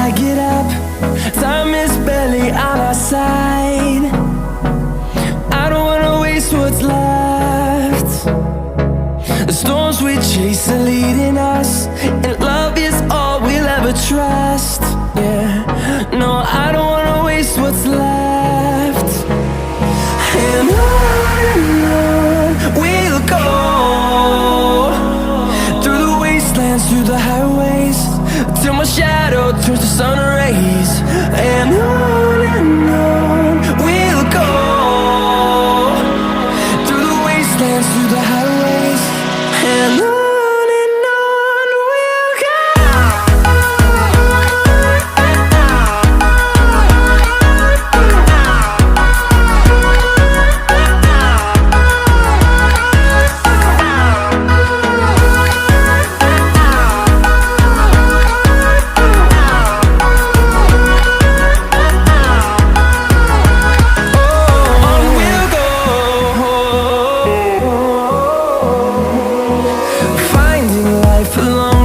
I get up, time is barely on our side. I don't wanna waste what's left. The storms we chase are leading us, and love is all we'll ever trust. Yeah, no, I don't wanna waste what's left. And on we'll go, through the wastelands, through the highways, till my shadow turns to sun rays. And on we'll go, through the wastelands, through the highways, and on we'll go. Finding life along